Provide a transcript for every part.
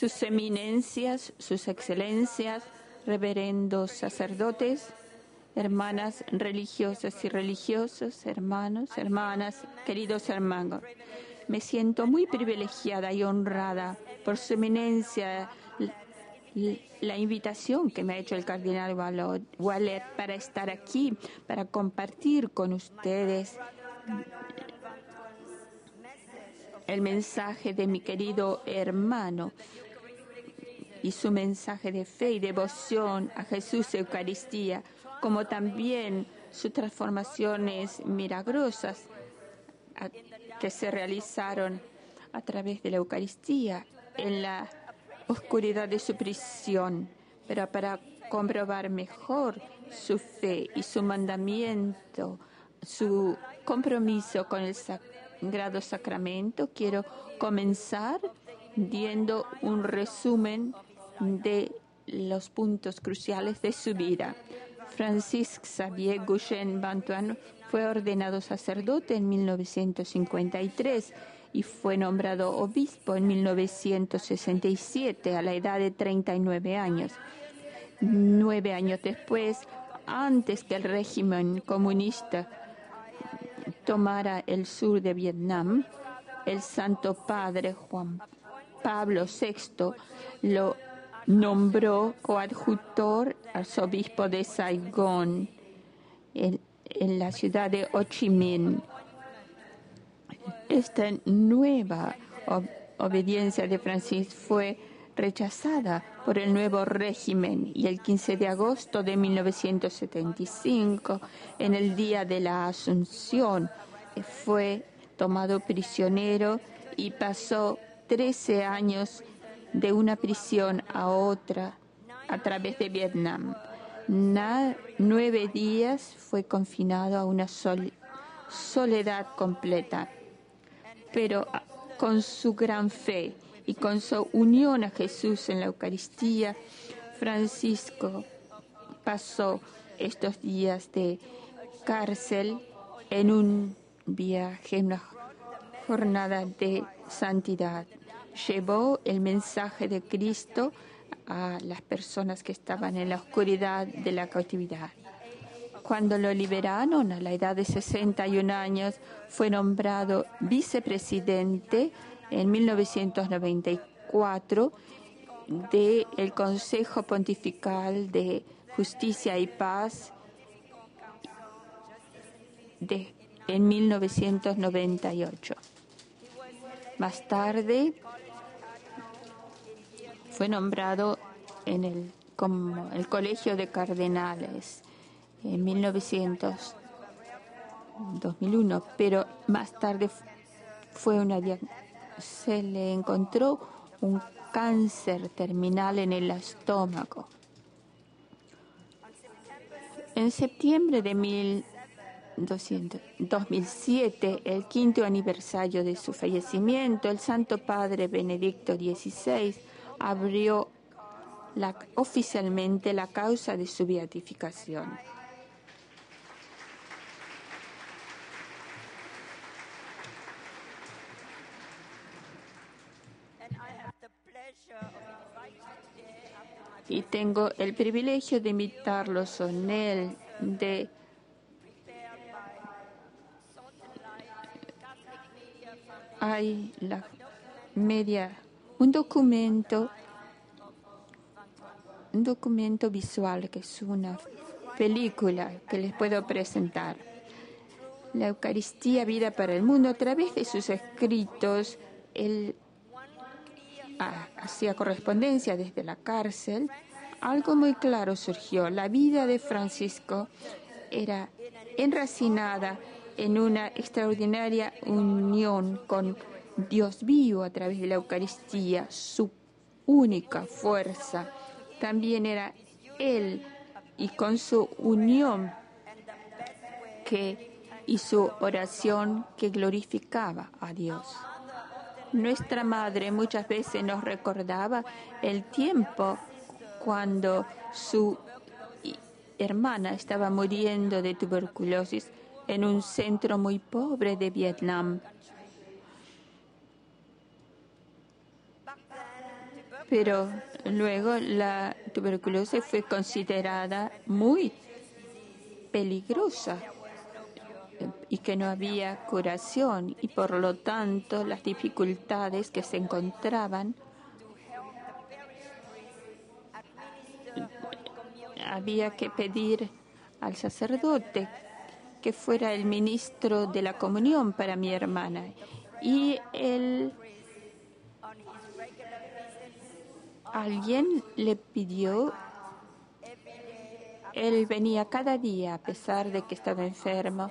sus eminencias, sus excelencias, reverendos sacerdotes, hermanas religiosas y religiosos, hermanos, hermanas, queridos hermanos. Me siento muy privilegiada y honrada por su eminencia la invitación que me ha hecho el cardenal Wallet para estar aquí, para compartir con ustedes el mensaje de mi querido hermano y su mensaje de fe y devoción a Jesús Eucaristía, como también sus transformaciones milagrosas que se realizaron a través de la Eucaristía en la oscuridad de su prisión, pero para comprobar mejor su fe y su mandamiento, su compromiso con el Sagrado Sacramento, quiero comenzar dando un resumen de los puntos cruciales de su vida. Francisque Xavier Guchen Bantuan fue ordenado sacerdote en 1953 y fue nombrado obispo en 1967 a la edad de 39 años. 9 años después, antes que el régimen comunista tomara el sur de Vietnam, el Santo Padre Juan Pablo VI lo nombró coadjutor arzobispo de Saigón, en la ciudad de Ho Chi Minh. Esta nueva obediencia de Francisco fue rechazada por el nuevo régimen y el 15 de agosto de 1975, en el día de la Asunción, fue tomado prisionero y pasó 13 años de una prisión a otra a través de Vietnam. 9 días fue confinado a una soledad completa, pero con su gran fe y con su unión a Jesús en la Eucaristía, Francisco pasó estos días de cárcel en un viaje, una jornada de santidad. Llevó el mensaje de Cristo a las personas que estaban en la oscuridad de la cautividad. Cuando lo liberaron a la edad de 61 años, fue nombrado vicepresidente en 1994 del Consejo Pontifical de Justicia y Paz en 1998. Más tarde fue nombrado como el Colegio de Cardenales en 2001, pero más tarde se le encontró un cáncer terminal en el estómago. En septiembre de 2007, el 5º aniversario de su fallecimiento, el Santo Padre Benedicto XVI abrió oficialmente la causa de su beatificación. Y tengo el privilegio de invitarlo solemne hay un documento visual que es una película que les puedo presentar. La Eucaristía, vida para el mundo. A través de sus escritos, él hacía correspondencia desde la cárcel. Algo muy claro surgió. La vida de Francisco era enracinada en una extraordinaria unión con Dios vivo a través de la Eucaristía, su única fuerza. También era Él, y con su unión y su oración que glorificaba a Dios. Nuestra Madre muchas veces nos recordaba el tiempo cuando su hermana estaba muriendo de tuberculosis en un centro muy pobre de Vietnam. Pero luego la tuberculosis fue considerada muy peligrosa y que no había curación, y por lo tanto las dificultades que se encontraban, había que pedir al sacerdote que fuera el ministro de la comunión para mi hermana. Y alguien le pidió, él venía cada día a pesar de que estaba enfermo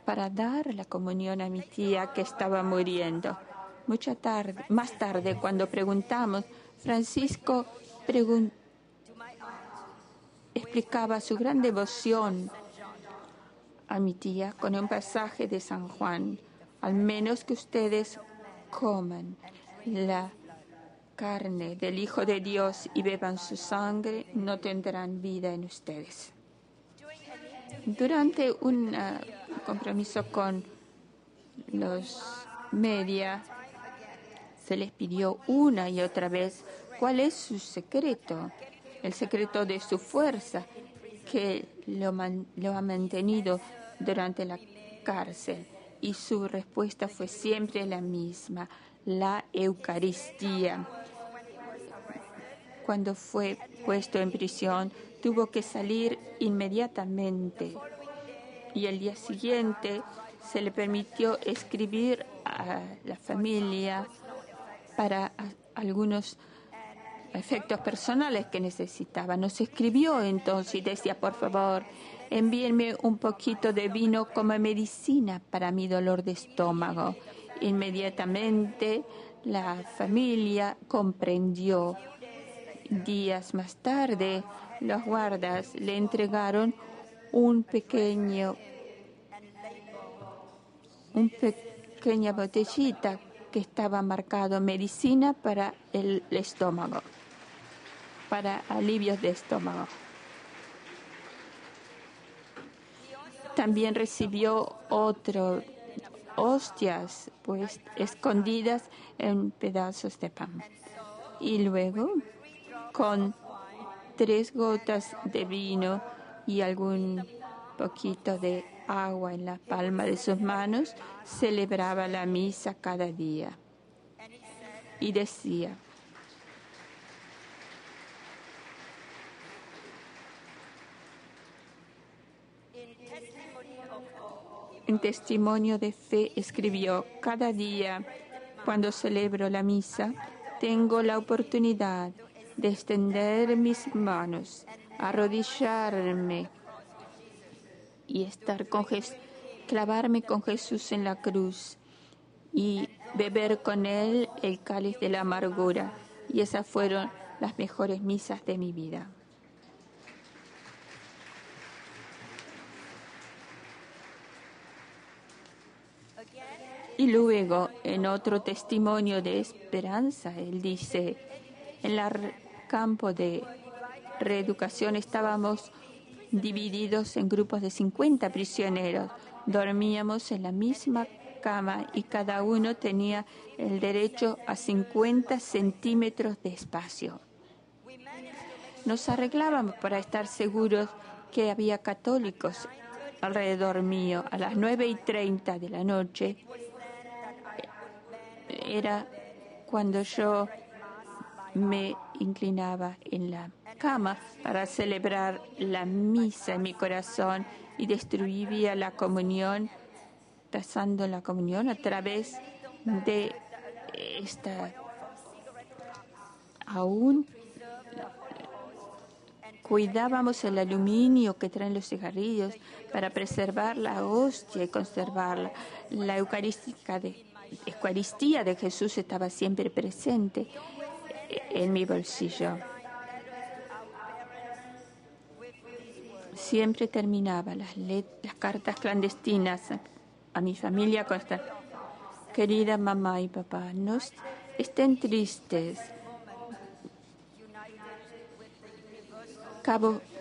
para dar la comunión a mi tía que estaba muriendo. Más tarde, cuando preguntamos, Francisco explicaba su gran devoción a mi tía con un pasaje de San Juan: al menos que ustedes coman la carne del Hijo de Dios y beban su sangre, no tendrán vida en ustedes. Durante un compromiso con los media, se les pidió una y otra vez cuál es su secreto, el secreto de su fuerza, que lo ha mantenido durante la cárcel. Y su respuesta fue siempre la misma: la Eucaristía. Cuando fue puesto en prisión, tuvo que salir inmediatamente, y el día siguiente se le permitió escribir a la familia para algunos efectos personales que necesitaba. Nos escribió entonces y decía: por favor, envíenme un poquito de vino como medicina para mi dolor de estómago. Inmediatamente la familia comprendió. Días más tarde, los guardas le entregaron una pequeña botellita que estaba marcado medicina para el estómago, para alivios de estómago. También recibió hostias pues escondidas en pedazos de pan. Y luego, con 3 gotas de vino y algún poquito de agua en la palma de sus manos, celebraba la misa cada día. Y decía: en testimonio de fe escribió: cada día, cuando celebro la misa, tengo la oportunidad de extender mis manos, arrodillarme y clavarme con Jesús en la cruz y beber con Él el cáliz de la amargura. Y esas fueron las mejores misas de mi vida. Y luego, en otro testimonio de esperanza, él dice: en el campo de reeducación estábamos divididos en grupos de 50 prisioneros. Dormíamos en la misma cama y cada uno tenía el derecho a 50 centímetros de espacio. Nos arreglábamos para estar seguros que había católicos alrededor mío. A las 9:30 de la noche era cuando yo me inclinaba en la cama para celebrar la misa en mi corazón y distribuía la comunión, rezando la comunión a través de esta. Aún cuidábamos el aluminio que traen los cigarrillos para preservar la hostia y conservarla. La Eucaristía de Jesús estaba siempre presente en mi bolsillo. Siempre terminaba las cartas clandestinas a mi familia con esta: querida mamá y papá, no estén tristes.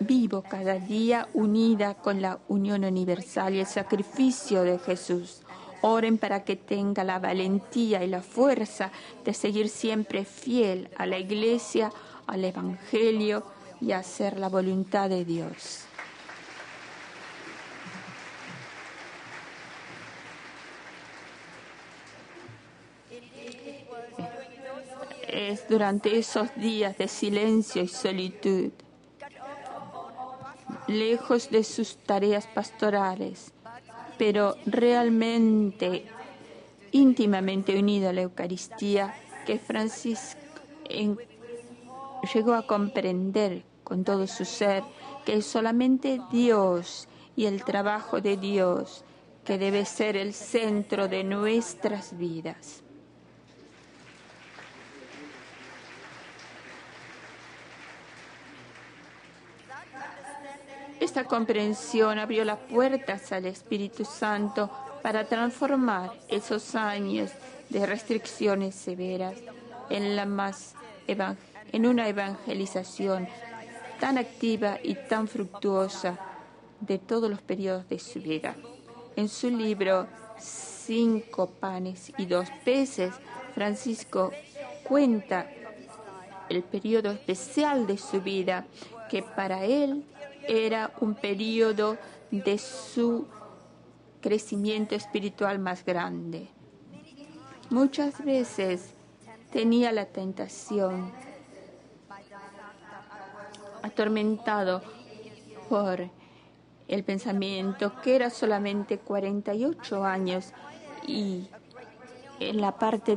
Vivo cada día unida con la unión universal y el sacrificio de Jesús. Oren para que tenga la valentía y la fuerza de seguir siempre fiel a la Iglesia, al Evangelio y a hacer la voluntad de Dios. Es durante esos días de silencio y solitud, lejos de sus tareas pastorales, pero realmente, íntimamente unido a la Eucaristía, que Francisco llegó a comprender con todo su ser que es solamente Dios y el trabajo de Dios que debe ser el centro de nuestras vidas. Esta comprensión abrió las puertas al Espíritu Santo para transformar esos años de restricciones severas en una evangelización tan activa y tan fructuosa de todos los periodos de su vida. En su libro 5 panes y 2 peces, Francisco cuenta el periodo especial de su vida, que para él era un periodo de su crecimiento espiritual más grande. Muchas veces tenía la tentación, atormentado por el pensamiento que era solamente 48 años y en la parte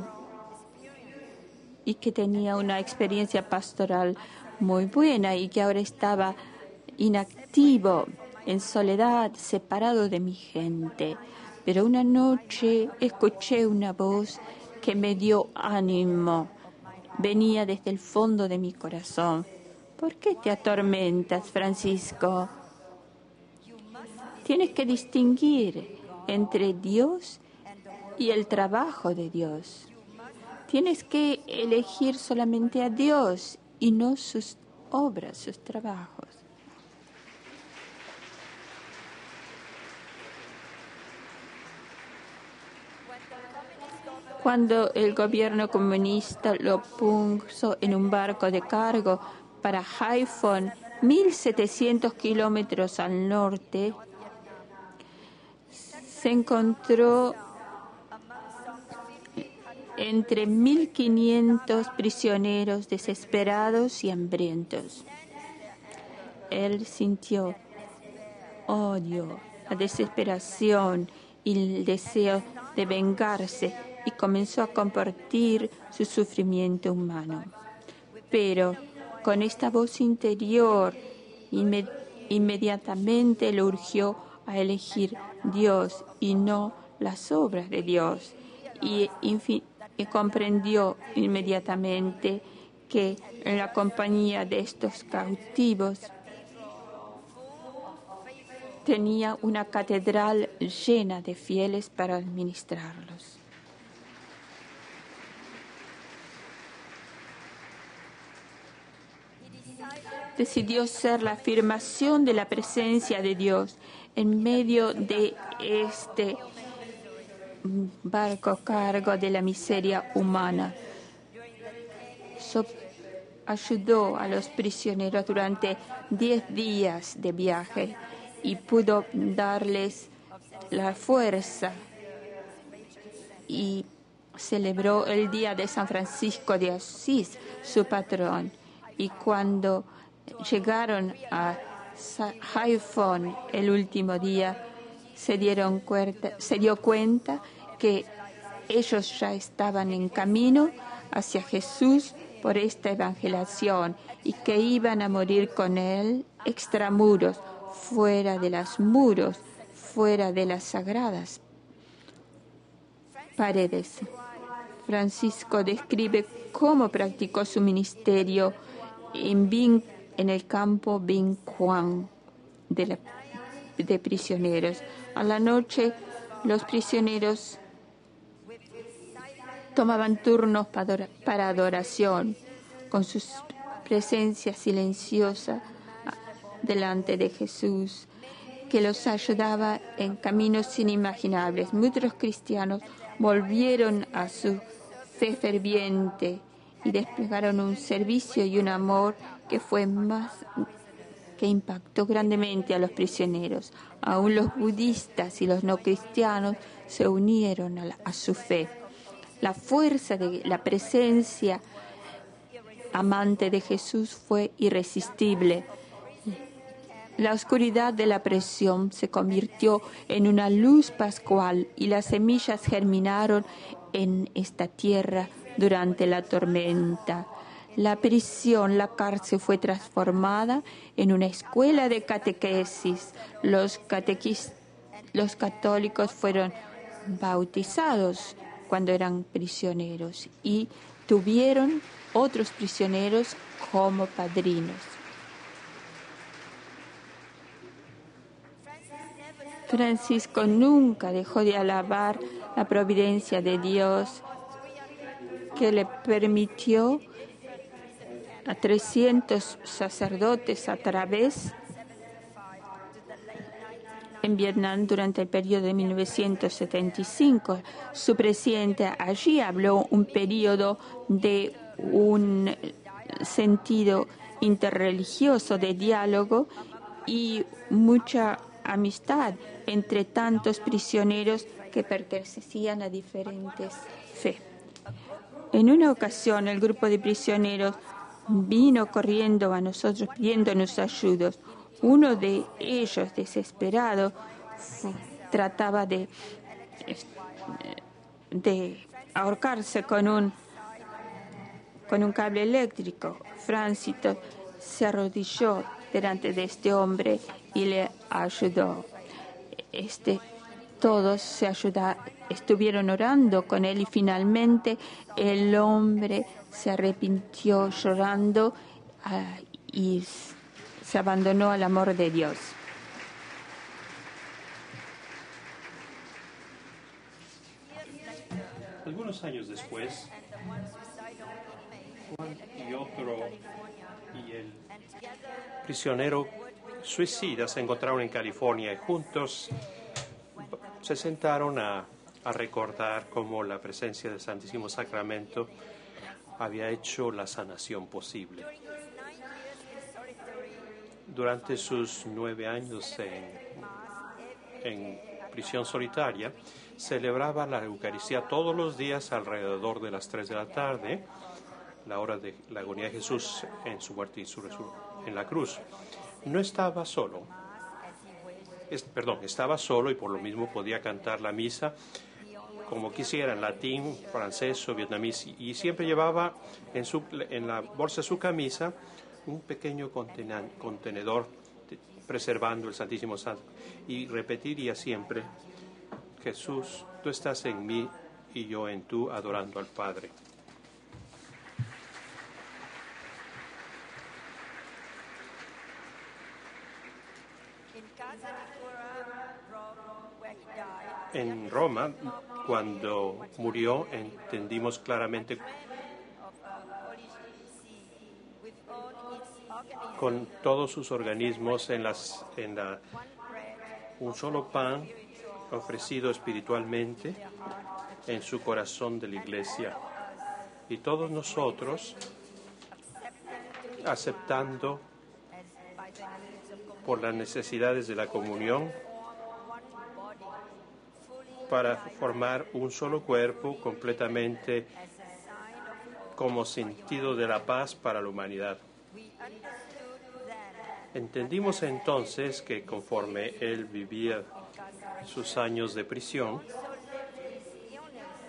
y que tenía una experiencia pastoral muy buena y que ahora estaba inactivo, en soledad, separado de mi gente. Pero una noche escuché una voz que me dio ánimo. Venía desde el fondo de mi corazón. ¿Por qué te atormentas, Francisco? Tienes que distinguir entre Dios y el trabajo de Dios. Tienes que elegir solamente a Dios y no sus obras, sus trabajos. Cuando el gobierno comunista lo puso en un barco de cargo para Haiphong, 1.700 kilómetros al norte, se encontró entre 1.500 prisioneros desesperados y hambrientos. Él sintió odio, la desesperación y el deseo de vengarse y comenzó a compartir su sufrimiento humano. Pero con esta voz interior, inmediatamente lo urgió a elegir Dios y no las obras de Dios. Y comprendió inmediatamente que en la compañía de estos cautivos tenía una catedral llena de fieles para administrarlos. Decidió ser la afirmación de la presencia de Dios en medio de este barco a cargo de la miseria humana. Ayudó a los prisioneros durante 10 días de viaje y pudo darles la fuerza y celebró el día de San Francisco de Asís, su patrón. Y cuando llegaron a Haiphong el último día, se dio cuenta que ellos ya estaban en camino hacia Jesús por esta evangelización y que iban a morir con él extramuros, fuera de los muros, fuera de las sagradas paredes. Francisco describe cómo practicó su ministerio en el campo Vinh Quang de prisioneros. A la noche, los prisioneros tomaban turnos para adoración, con su presencia silenciosa delante de Jesús. que los ayudaba en caminos inimaginables. Muchos cristianos volvieron a su fe ferviente y desplegaron un servicio y un amor que impactó grandemente a los prisioneros. Aún los budistas y los no cristianos se unieron a su fe. La fuerza de la presencia amante de Jesús fue irresistible. La oscuridad de la prisión se convirtió en una luz pascual y las semillas germinaron en esta tierra durante la tormenta. La prisión, la cárcel, fue transformada en una escuela de catequesis. Los católicos fueron bautizados cuando eran prisioneros y tuvieron otros prisioneros como padrinos. Francisco nunca dejó de alabar la providencia de Dios que le permitió a 300 sacerdotes a través en Vietnam durante el periodo de 1975. Su presidente allí habló un periodo de un sentido interreligioso de diálogo y mucha amistad entre tantos prisioneros que pertenecían a diferentes fe. En una ocasión, el grupo de prisioneros vino corriendo a nosotros pidiéndonos ayuda. Uno de ellos, desesperado, trataba de ahorcarse con un cable eléctrico. Francisco se arrodilló delante de este hombre y le ayudó. Todos estuvieron orando con él y finalmente el hombre se arrepintió llorando y se abandonó al amor de Dios. Algunos años después, Juan y el prisionero suicida se encontraron en California y juntos se sentaron a recordar cómo la presencia del Santísimo Sacramento había hecho la sanación posible. Durante sus 9 años en prisión solitaria, celebraba la Eucaristía todos los días alrededor de las 3 de la tarde, la hora de la agonía de Jesús en su muerte y su resurrección en la cruz. No estaba solo. Estaba solo y por lo mismo podía cantar la misa como quisiera, en latín, francés o vietnamís, y siempre llevaba en la bolsa de su camisa un pequeño contenedor preservando el Santísimo Santo, y repetiría siempre: Jesús, tú estás en mí y yo en tú, adorando al Padre. En Roma, cuando murió, entendimos claramente con todos sus organismos un solo pan ofrecido espiritualmente en su corazón de la Iglesia. Y todos nosotros, aceptando por las necesidades de la comunión, para formar un solo cuerpo completamente como sentido de la paz para la humanidad. Entendimos entonces que conforme él vivía sus años de prisión,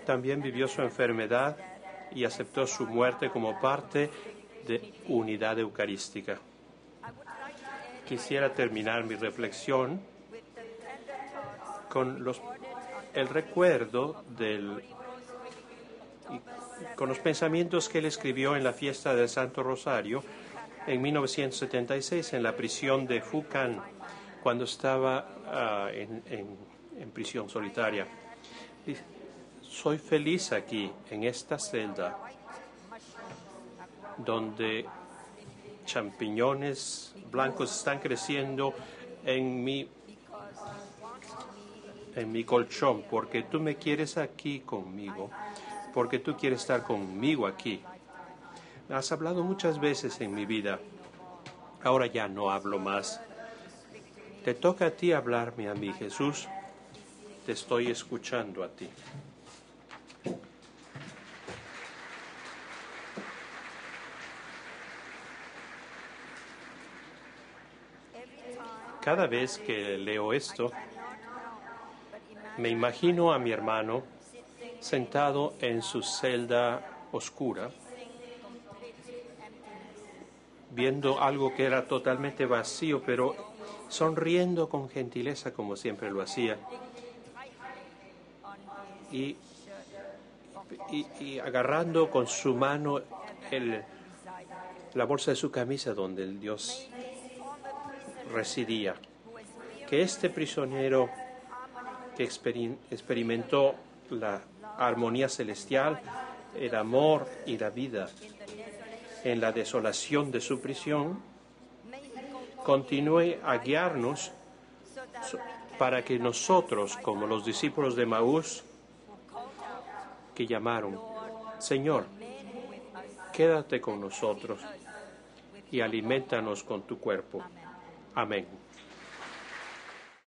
también vivió su enfermedad y aceptó su muerte como parte de unidad eucarística. Quisiera terminar mi reflexión con el recuerdo con los pensamientos que él escribió en la fiesta del Santo Rosario en 1976 en la prisión de Phu Can, cuando estaba en prisión solitaria. Soy feliz aquí, en esta celda, donde champiñones blancos están creciendo en mi en mi colchón, porque tú me quieres aquí conmigo, porque tú quieres estar conmigo aquí. Has hablado muchas veces en mi vida, ahora ya no hablo más. Te toca a ti hablarme a mí, Jesús. Te estoy escuchando a ti. Cada vez que leo esto, me imagino a mi hermano sentado en su celda oscura, viendo algo que era totalmente vacío, pero sonriendo con gentileza como siempre lo hacía. Y agarrando con su mano la bolsa de su camisa donde el Dios residía. Que este prisionero que experimentó la armonía celestial, el amor y la vida en la desolación de su prisión, continúe a guiarnos para que nosotros, como los discípulos de Maús, que llamaron: Señor, quédate con nosotros y alimentanos con tu cuerpo. Amén.